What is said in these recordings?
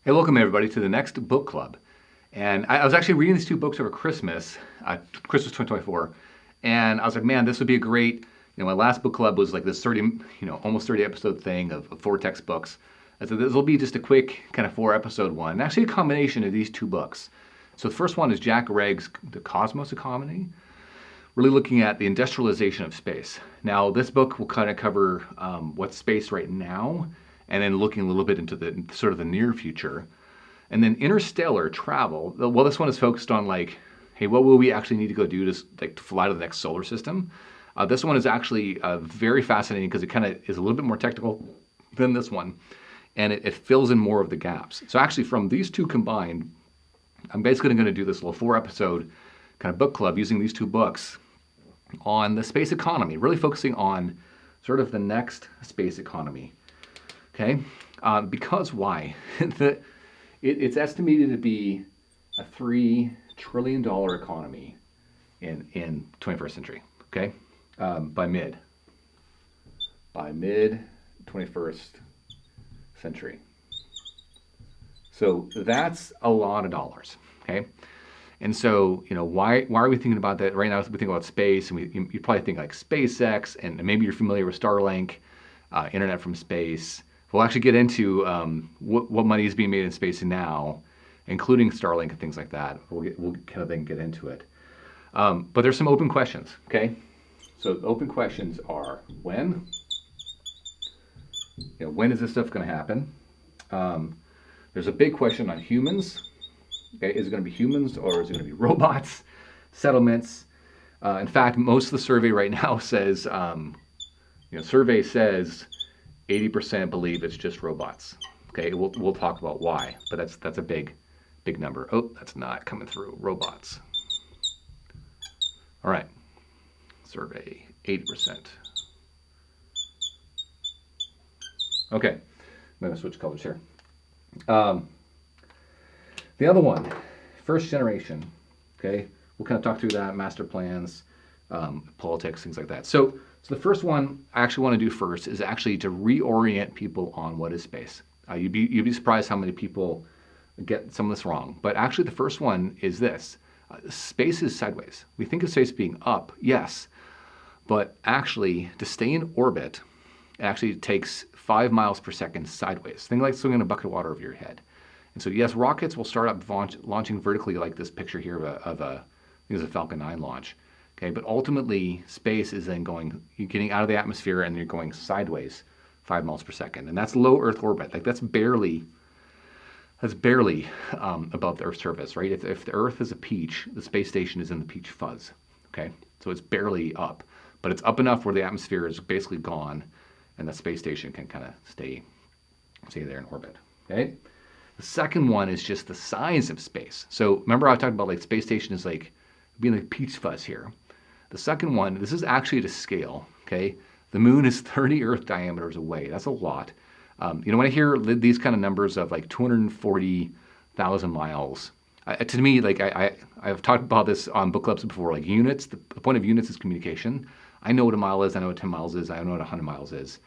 Hey, welcome everybody to the next book club. And I was actually reading these two books over Christmas, Christmas 2024, and I was like, man, this would be a great, my last book club was like this 30, almost 30 episode thing of four textbooks. I said, this will be just a quick kind of 4 episode one, actually a combination of these two books. So the first one is Jack Gregg's The Cosmos Economy, really looking at the industrialization of space. Now, this book will kind of cover what's space right now, and then looking a little bit into the sort of the near future. And then Interstellar travel. Well, this one is focused on like, hey, what will we actually need to go do to fly to the next solar system? This one is actually very fascinating because it kind of is a little bit more technical than this one, and it fills in more of the gaps. So actually, from these two combined, I'm basically going to do this little 4 episode kind of book club using these two books on the space economy, really focusing on sort of the next space economy. Okay, because why? It's estimated to be a $3 trillion economy in 21st century. Okay, by mid 21st century. So that's a lot of dollars. Okay, and so why are we thinking about that right now? We think about space, and you probably think like SpaceX, and maybe you're familiar with Starlink, internet from space. We'll actually get into what money is being made in space now, including Starlink and things like that. We'll kind of then get into it. But there's some open questions, okay? So the open questions are when? When is this stuff going to happen? There's a big question on humans. Okay, is it going to be humans or is it going to be robots? Settlements. In fact, most of the survey right now says, survey says 80% believe it's just robots. Okay, we'll talk about why, but that's a big number. Oh, that's not coming through. Robots. All right, survey 80%. Okay, I'm gonna switch colors here. The other one, first generation. Okay, we'll kind of talk through that, master plans, politics, things like that. So the first one I actually want to do first is actually to reorient people on what is space. You'd be surprised how many people get some of this wrong. But actually the first one is this. Space is sideways. We think of space being up, yes. But actually to stay in orbit, it actually takes 5 miles per second sideways. Think like swinging a bucket of water over your head. And so yes, rockets will start up launching vertically like this picture here of I think it's a Falcon 9 launch. Okay, but ultimately, space is then you're getting out of the atmosphere and you're going sideways 5 miles per second. And that's low Earth orbit. Like that's barely above the Earth's surface, right? If the Earth is a peach, the space station is in the peach fuzz. Okay, so it's barely up, but it's up enough where the atmosphere is basically gone and the space station can kind of stay there in orbit. Okay, the second one is just the size of space. So remember I talked about like space station is like being like peach fuzz here. The second one, this is actually to scale, okay? The moon is 30 Earth diameters away. That's a lot. When I hear these kind of numbers of like 240,000 miles, to me, like I've talked about this on book clubs before, like units, the point of units is communication. I know what a mile is, I know what 10 miles is, I know what 100 miles is.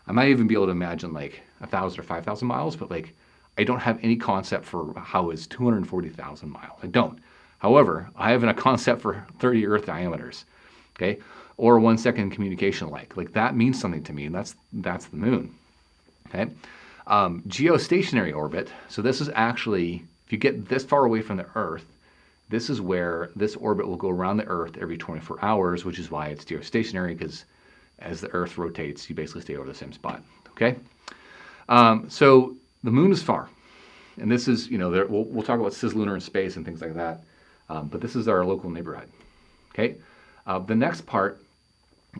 I might even be able to imagine like 1,000 or 5,000 miles, but like I don't have any concept for how is 240,000 miles. I don't. However, I have a concept for 30 Earth diameters, okay? Or 1 second communication like that means something to me, and that's the moon, okay? Geostationary orbit, so this is actually, if you get this far away from the Earth, this is where this orbit will go around the Earth every 24 hours, which is why it's geostationary, because as the Earth rotates, you basically stay over the same spot, okay? So the moon is far, and this is, we'll talk about cislunar and space and things like that. But this is our local neighborhood, okay? The next part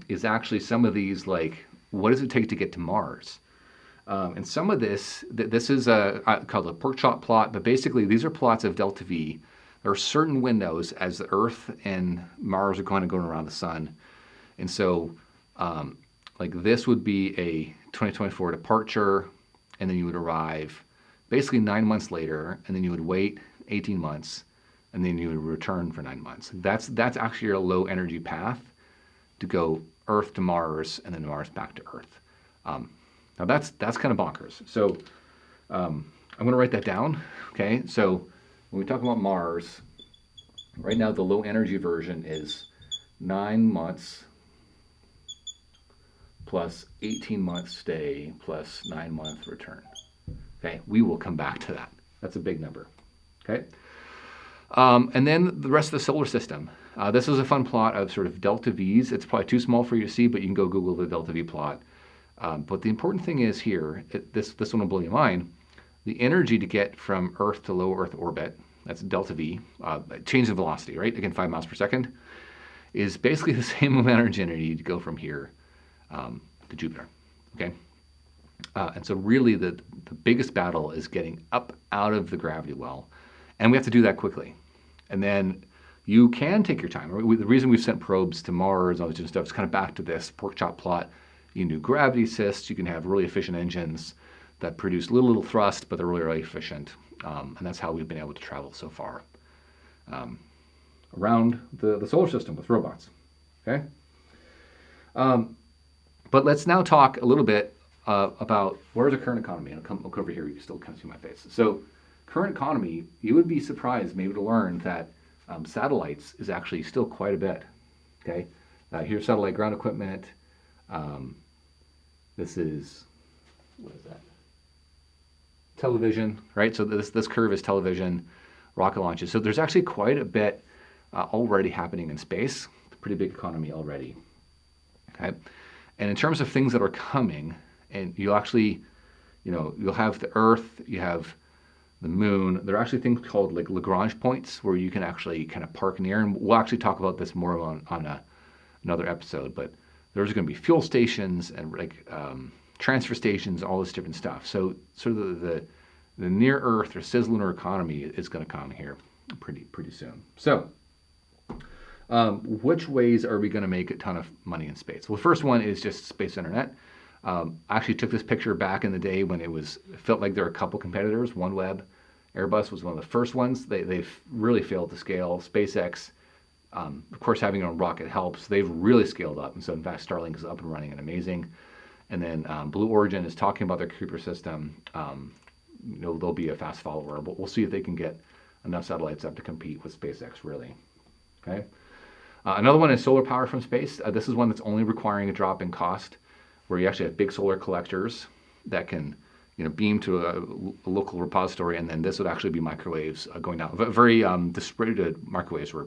is actually some of these, like, what does it take to get to Mars? And some of this is called a pork chop plot, but basically these are plots of delta V. There are certain windows as the Earth and Mars are kind of going around the sun. And so, like this would be a 2024 departure, and then you would arrive basically 9 months later, and then you would wait 18 months, and then you would return for 9 months. That's actually your low energy path to go Earth to Mars and then Mars back to Earth. Now that's kind of bonkers. So I'm going to write that down. Okay, so when we talk about Mars, right now the low energy version is 9 months plus 18 months stay plus 9-month return. Okay, we will come back to that. That's a big number. Okay, and then the rest of the solar system. This is a fun plot of sort of delta V's. It's probably too small for you to see, but you can go Google the delta V plot. But the important thing is here, this one will blow your mind, the energy to get from Earth to low Earth orbit, that's delta V, change in velocity, right? Again, 5 miles per second, is basically the same amount of energy to go from here to Jupiter, okay? And so really the biggest battle is getting up out of the gravity well, and we have to do that quickly. And then you can take your time. The reason we've sent probes to Mars and all this different stuff is kind of back to this pork chop plot. You can do gravity assists, you can have really efficient engines that produce little thrust, but they're really efficient. And that's how we've been able to travel so far around the solar system with robots, okay? But let's now talk a little bit about where's the current economy. And I'll look over here, you can still kind of see my face. So current economy, you would be surprised maybe to learn that satellites is actually still quite a bit, okay? Here's satellite ground equipment. This is, what is that? Television, right? So this curve is television, rocket launches. So there's actually quite a bit already happening in space. It's a pretty big economy already, okay? And in terms of things that are coming, and you'll actually, you'll have the Earth, you have the Moon. There are actually things called like Lagrange points where you can actually kind of park near, and we'll actually talk about this more on another episode, but there's going to be fuel stations and like transfer stations, all this different stuff. So sort of the near Earth or cislunar economy is going to come here pretty soon. So which ways are we going to make a ton of money in space? Well, the first one is just space internet. I actually took this picture back in the day when it felt like there were a couple competitors. OneWeb, Airbus was one of the first ones. They've really failed to scale. SpaceX, of course, having a rocket helps. They've really scaled up, and so in fact, Starlink is up and running and amazing. And then Blue Origin is talking about their Kuiper system. They'll be a fast follower, but we'll see if they can get enough satellites up to compete with SpaceX, really. Okay. Another one is solar power from space. This is one that's only requiring a drop in cost, where you actually have big solar collectors that can, beam to a local repository, and then this would actually be microwaves going down. Very distributed microwaves where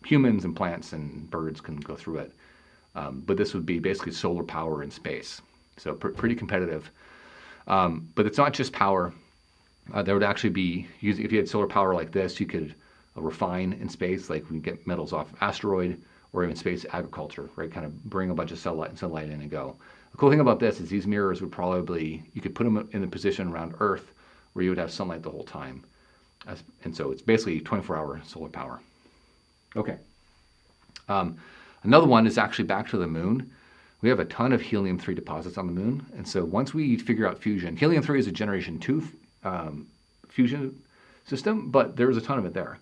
humans and plants and birds can go through it. But this would be basically solar power in space. So pretty competitive. But it's not just power. There would actually be, if you had solar power like this, you could refine in space, like we get metals off of asteroid, or even space agriculture, right? Kind of bring a bunch of sunlight in and go. The cool thing about this is these mirrors would you could put them in a position around Earth where you would have sunlight the whole time. And so it's basically 24-hour solar power. Okay. Another one is actually back to the moon. We have a ton of helium-3 deposits on the moon. And so once we figure out fusion, helium-3 is a generation 2 fusion system, but there's a ton of it there.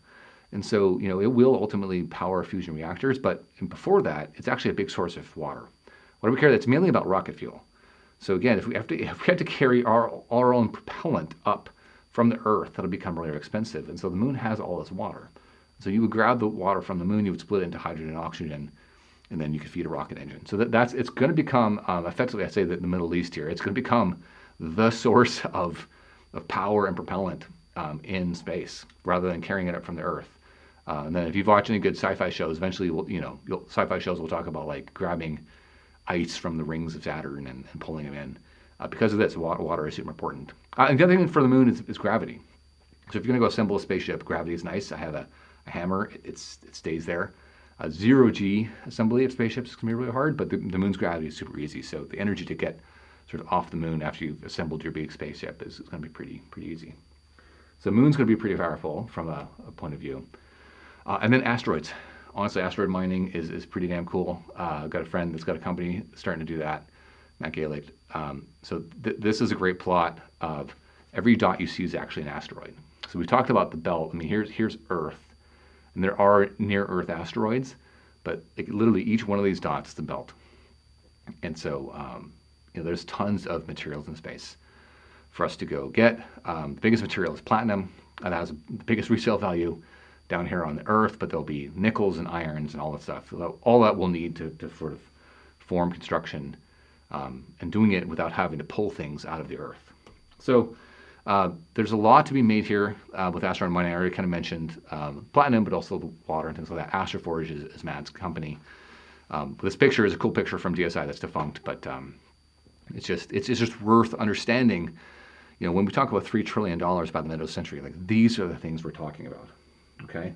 And so, it will ultimately power fusion reactors, but before that, it's actually a big source of water. Why do we care? That's mainly about rocket fuel. So again, if we have to carry our own propellant up from the Earth, that'll become really expensive. And so the moon has all this water. So you would grab the water from the moon, you would split it into hydrogen and oxygen, and then you could feed a rocket engine. So it's going to become, effectively, I say that in the Middle East here, it's going to become the source of power and propellant in space, rather than carrying it up from the Earth. And then if you've watched any good sci-fi shows, eventually, sci-fi shows will talk about like grabbing ice from the rings of Saturn and pulling them in. Because of this, water is super important. And the other thing for the moon is gravity. So if you're going to go assemble a spaceship, gravity is nice. I have a hammer, it stays there. Zero-G assembly of spaceships is going to be really hard, but the moon's gravity is super easy. So the energy to get sort of off the moon after you've assembled your big spaceship is going to be pretty easy. So the moon's going to be pretty powerful from a point of view. And then asteroids. Honestly, asteroid mining is pretty damn cool. I've got a friend that's got a company starting to do that, Matt Gaelic. So this is a great plot of every dot you see is actually an asteroid. So we talked about the belt. I mean, here's Earth, and there are near-Earth asteroids, but like literally each one of these dots is the belt. And so there's tons of materials in space, for us to go get. The biggest material is platinum, and that has the biggest resale value down here on the Earth, but there'll be nickels and irons and all that stuff. So all that we'll need to sort of form construction, and doing it without having to pull things out of the Earth. So there's a lot to be made here with Asteroid Mining. I already kind of mentioned platinum, but also the water and things like that. Astro Forge is Matt's company. This picture is a cool picture from DSI that's defunct, but it's just worth understanding. You know, when we talk about $3 trillion by the middle of the century, like these are the things we're talking about. Okay.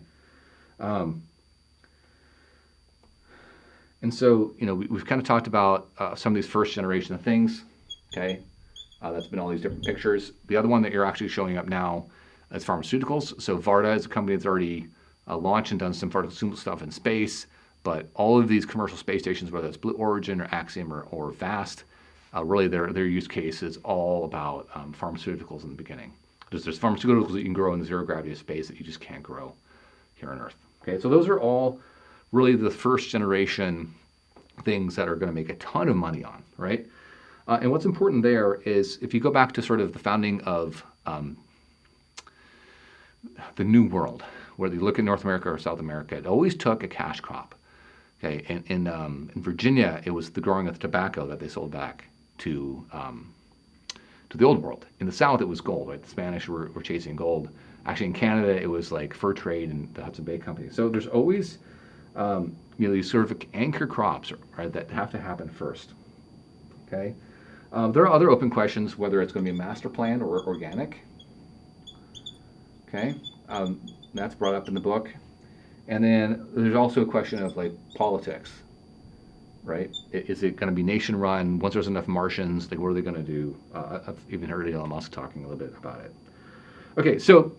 And so, you know, we've kind of talked about some of these first generation of things. Okay. That's been all these different pictures. The other one that you're actually showing up now is Pharmaceuticals. So Varda is a company that's already launched and done some pharmaceutical stuff in space. But all of these commercial space stations, whether it's Blue Origin or Axiom or VAST, really their use case is all about pharmaceuticals in the beginning. There's pharmaceuticals that you can grow in the zero gravity of space that you just can't grow here on Earth. Okay, so those are all really the first generation things that are going to make a ton of money on, right? And what's important there is if you go back to sort of the founding of the New World, whether you look at North America or South America, it always took a cash crop. Okay, in Virginia, it was the growing of tobacco that they sold back to the old world. In the South, it was gold, right? The Spanish were chasing gold. Actually, in Canada, it was like fur trade and the Hudson Bay Company. So there's always, you know, these sort of anchor crops, right, that have to happen first. Okay. There are other open questions, whether it's going to be a master plan or organic. Okay. That's brought up in the book. And then there's also a question of like politics, right? Is it going to be nation run? Once there's enough Martians, like what are they going to do? I've even heard Elon Musk talking a little bit about it. Okay, so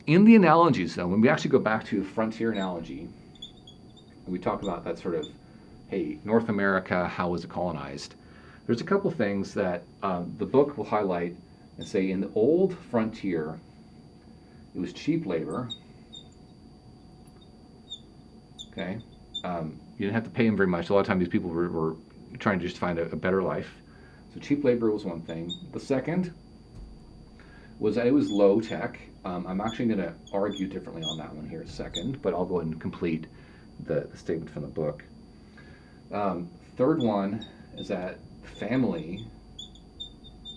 in the analogies, though, when we actually go back to the frontier analogy, and we talk about that sort of, hey, North America, how was it colonized? There's a couple things that the book will highlight and say in the old frontier, it was cheap labor. Okay, you didn't have to pay them very much. A lot of times these people were trying to just find a better life. So cheap labor was one thing. The second was that it was low tech. I'm actually going to argue differently on that one here in a second, but I'll go ahead and complete the statement from the book. Third one is that family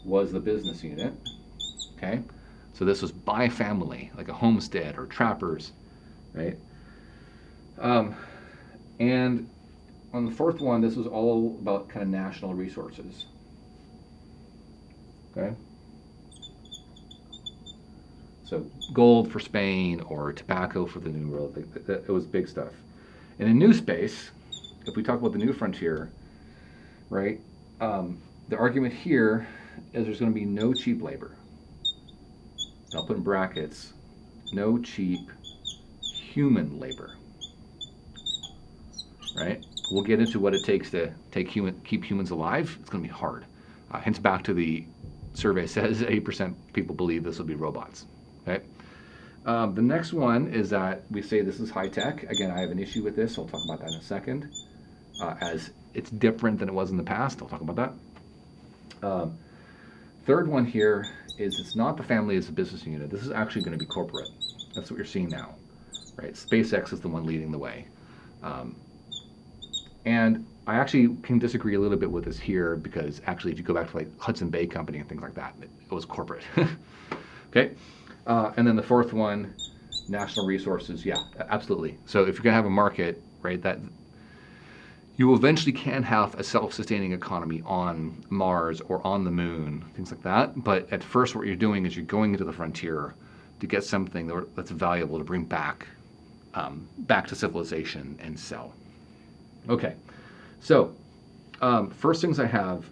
was the business unit. Okay, so this was by family, like a homestead or trappers, right? And on the fourth one, this was all about kind of national resources. Okay. So gold for Spain or tobacco for the New World. It was big stuff. And in new space, if we talk about the new frontier, right? The argument here is there's going to be no cheap labor. I'll put in brackets, no cheap human labor. Right? We'll get into what it takes to keep humans alive. It's going to be hard. Hence back to the survey says 80% people believe this will be robots. Okay. The next one is that we say this is high tech. Again, I have an issue with this. I'll talk about that in a second. As it's different than it was in the past. I'll talk about that. Third one here is it's not the family as a business unit. This is actually going to be corporate. That's what you're seeing now. Right? SpaceX is the one leading the way. And I actually can disagree a little bit with this here because actually if you go back to like Hudson Bay Company and things like that, it was corporate. Okay. And then the fourth one, national resources. Yeah, absolutely. So if you're going to have a market, right, that you eventually can have a self-sustaining economy on Mars or on the moon, things like that. But at first what you're doing is you're going into the frontier to get something that's valuable to bring back to civilization and sell. Okay, so first things I have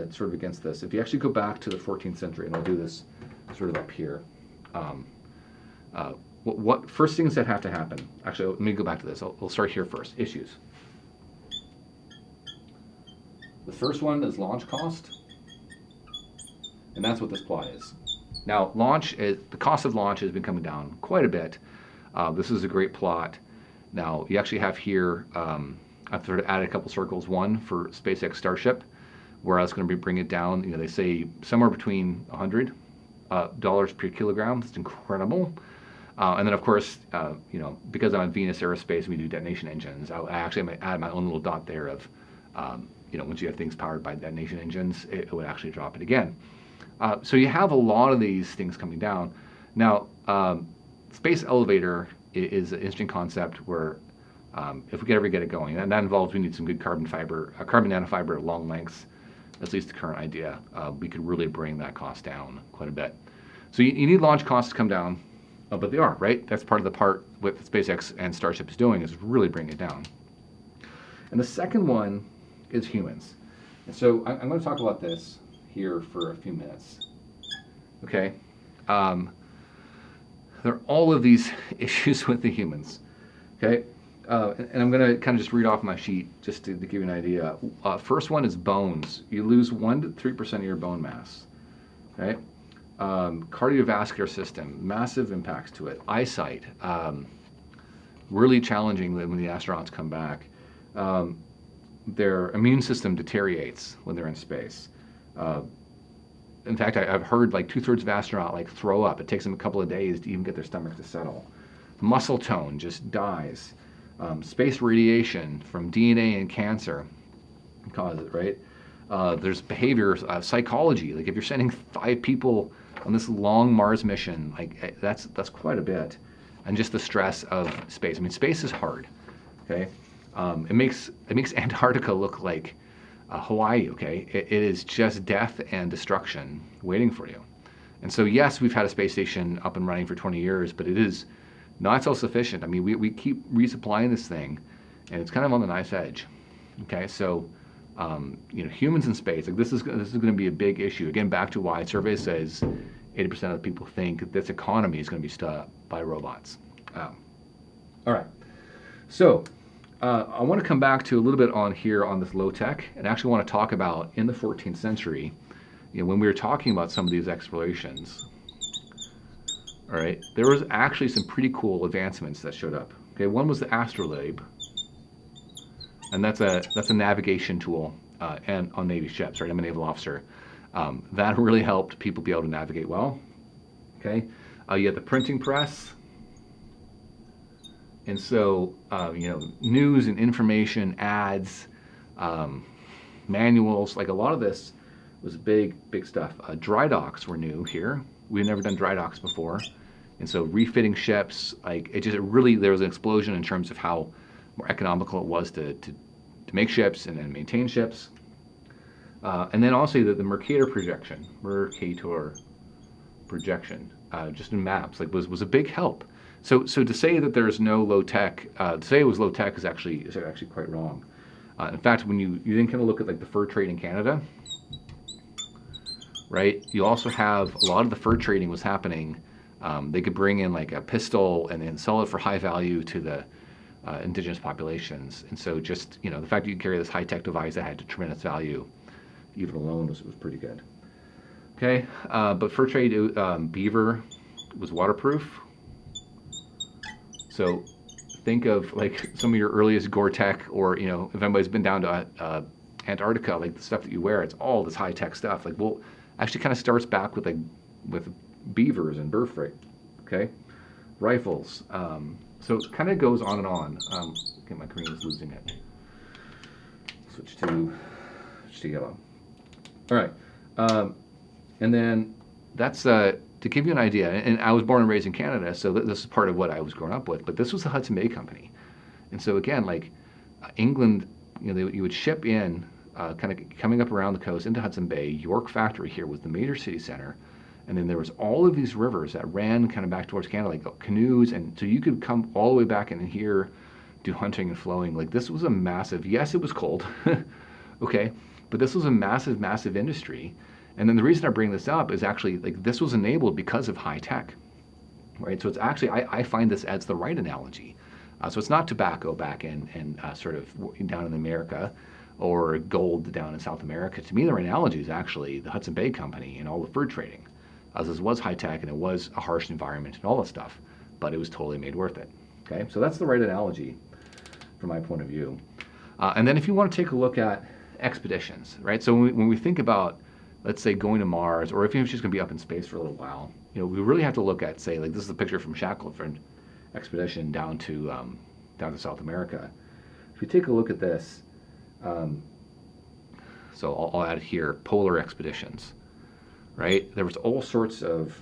sort of against this, if you actually go back to the 14th century, and I'll do this sort of up here, what first things that have to happen, actually let me go back to this, I'll start here first, issues. The first one is launch cost, and that's what this plot is. Now the cost of launch has been coming down quite a bit. This is a great plot. Now you actually have here, I've sort of added a couple circles. One for SpaceX Starship, where I was going to bring it down. You know, they say somewhere between $100 per kilogram. It's incredible. And then, of course, you know, because I'm on Venus Aerospace and we do detonation engines, I actually might add my own little dot there of, you know, once you have things powered by detonation engines, it would actually drop it again. So you have a lot of these things coming down. Now, space elevator is an interesting concept where if we could ever get it going, and that involves we need some good carbon nanofiber at long lengths. That's at least the current idea. We could really bring that cost down quite a bit. So you need launch costs to come down, but they are, right? That's part of the part what SpaceX and Starship is doing is really bring it down. And the second one is humans. And so I'm going to talk about this here for a few minutes. Okay? There are all of these issues with the humans. Okay? And I'm going to kind of just read off my sheet just to give you an idea. First one is bones. You lose 1 to 3% of your bone mass. Okay? Cardiovascular system, massive impacts to it. Eyesight, really challenging when the astronauts come back. Their immune system deteriorates when they're in space. In fact, I've heard like 2/3 of astronauts like throw up. It takes them a couple of days to even get their stomach to settle. Muscle tone just dies. Space radiation from DNA and cancer cause it, right? There's behaviors, psychology. Like if you're sending 5 people on this long Mars mission, like that's quite a bit. And just the stress of space. I mean, space is hard, okay? It makes Antarctica look like Hawaii, okay? It is just death and destruction waiting for you. And so yes, we've had a space station up and running for 20 years, but it is not self-sufficient. I mean, we keep resupplying this thing, and it's kind of on the knife's edge. Okay, so you know, humans in space, like this is going to be a big issue. Again, back to why survey says 80% of the people think this economy is going to be stopped by robots. All right, so I want to come back to a little bit on here on this low tech, and actually want to talk about in the 14th century, you know, when we were talking about some of these explorations. All right, there was actually some pretty cool advancements that showed up. Okay, one was the astrolabe, and that's a navigation tool and on Navy ships. Right, I'm a naval officer. That really helped people be able to navigate well. Okay, you had the printing press, and so you know, news and information, ads, manuals, like a lot of this was big stuff. Dry docks were new here. We've never done dry docks before. And so refitting ships, like it really, there was an explosion in terms of how more economical it was to make ships and then maintain ships. And then also the Mercator projection, just in maps, like was a big help. So to say that there's no low tech, to say it was low tech is actually quite wrong. In fact, when you then kind of look at like the fur trade in Canada, right? You also have a lot of the fur trading was happening. They could bring in like a pistol and then sell it for high value to the indigenous populations. And so just, you know, the fact that you carry this high-tech device that had tremendous value, even alone, was pretty good. Okay, but fur trade, beaver was waterproof. So think of like some of your earliest Gore-Tex, or, you know, if anybody's been down to Antarctica, like the stuff that you wear, it's all this high-tech stuff. Like, well, actually kind of starts back with beavers and bird freight. Okay, rifles. So it kind of goes on and on. Okay, my green is losing it. Switch to yellow. All right, and then that's to give you an idea. And I was born and raised in Canada, so this is part of what I was growing up with. But this was the Hudson Bay Company, and so again, like England, you know, you would ship in, kind of coming up around the coast into Hudson Bay. York factory here was the major city center. And then there was all of these rivers that ran kind of back towards Canada, like canoes. And so you could come all the way back in here, do hunting and flowing. Like this was a massive, yes, it was cold, okay, but this was a massive, massive industry. And then the reason I bring this up is actually like this was enabled because of high tech, right? So it's actually, I find this as the right analogy. So it's not tobacco back in sort of down in America or gold down in South America. To me, the right analogy is actually the Hudson Bay Company and all the fur trading. As this was high tech and it was a harsh environment and all that stuff, but it was totally made worth it. Okay, so that's the right analogy from my point of view. And then if you want to take a look at expeditions, right? So when we think about, let's say, going to Mars, or if you're just going to be up in space for a little while, we really have to look at, say, like this is a picture from Shackleton Expedition down to South America. If we take a look at this, so I'll add here polar expeditions, right? There was all sorts of,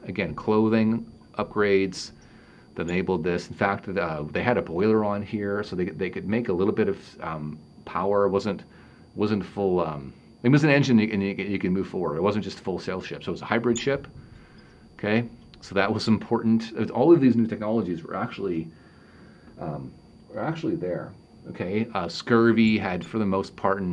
again, clothing upgrades that enabled this. In fact, they had a boiler on here, so they could make a little bit of power. It wasn't full. It was an engine, and you can move forward. It wasn't just a full sail ship. So it was a hybrid ship. Okay, so that was important. All of these new technologies were actually there. Okay, scurvy had for the most part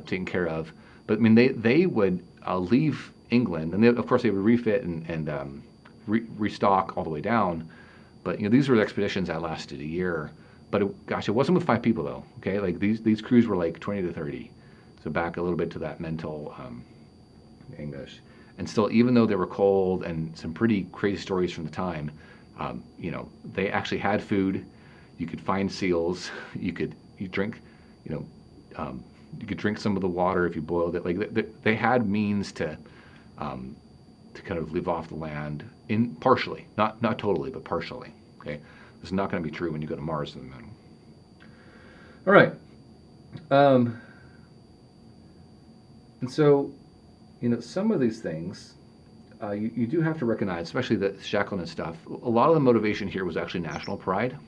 taken care of, but I mean they would leave England, and of course they would refit and restock all the way down. But these were expeditions that lasted a year. But it wasn't with 5 people though. Okay, like these crews were like 20 to 30. So back a little bit to that mental English. And still, even though they were cold and some pretty crazy stories from the time, they actually had food. You could find seals. You drink, you could drink some of the water if you boiled it. Like they had means to kind of live off the land partially, not totally, but partially. Okay, this is not going to be true when you go to Mars and the Moon. All right, and so some of these things you do have to recognize, especially the Shackleton stuff. A lot of the motivation here was actually national pride,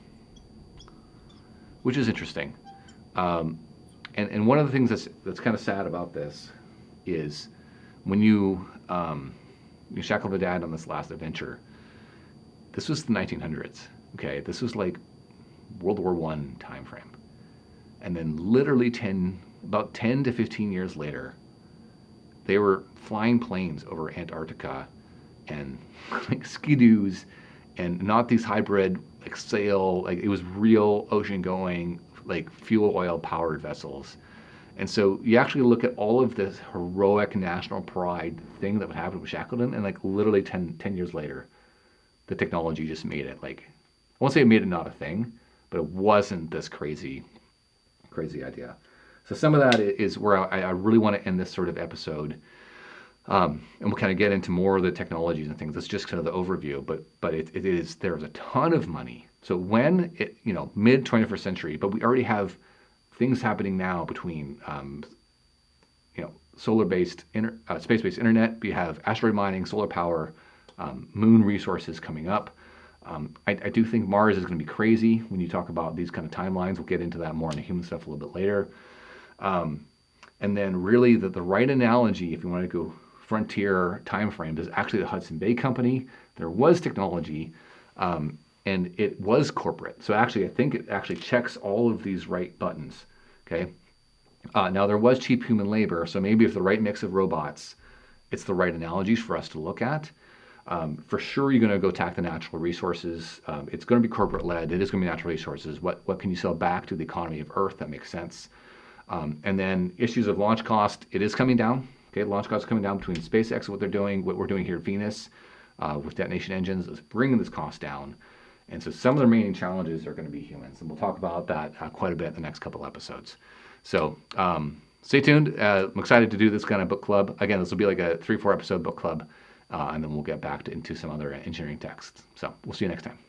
which is interesting. And one of the things that's kind of sad about this is when you Shackleton died on this last adventure. This was the 1900s. Okay, this was like World War I time frame, and then literally about 10 to 15 years later, they were flying planes over Antarctica and like skidoos, and not these hybrid like sail, like it was real ocean going, like fuel oil powered vessels. And so you actually look at all of this heroic national pride thing that would happen with Shackleton, and like literally 10 years later, the technology just made it like, I won't say it made it not a thing, but it wasn't this crazy idea. So some of that is where I really want to end this sort of episode. And we'll kind of get into more of the technologies and things. That's just kind of the overview, but there's a ton of money. So when mid 21st century, but we already have things happening now between solar-based, space-based internet. We have asteroid mining, solar power, moon resources coming up. I do think Mars is going to be crazy when you talk about these kind of timelines. We'll get into that more in the human stuff a little bit later. And then really the right analogy, if you want to go frontier time frames, is actually the Hudson Bay Company. There was technology, and it was corporate. So actually, I think it actually checks all of these right buttons. Okay. Now there was cheap human labor, so maybe if the right mix of robots, it's the right analogies for us to look at. For sure, you're going to go attack the natural resources. It's going to be corporate led. It is going to be natural resources. What can you sell back to the economy of Earth that makes sense? And then issues of launch cost. It is coming down. Okay, launch cost is coming down between SpaceX and what they're doing. What we're doing here at Venus with detonation engines is bringing this cost down. And so some of the remaining challenges are going to be humans, and we'll talk about that quite a bit in the next couple episodes. So stay tuned. I'm excited to do this kind of book club. Again, this will be like a 3-4 episode book club, and then we'll get back into some other engineering texts. So we'll see you next time.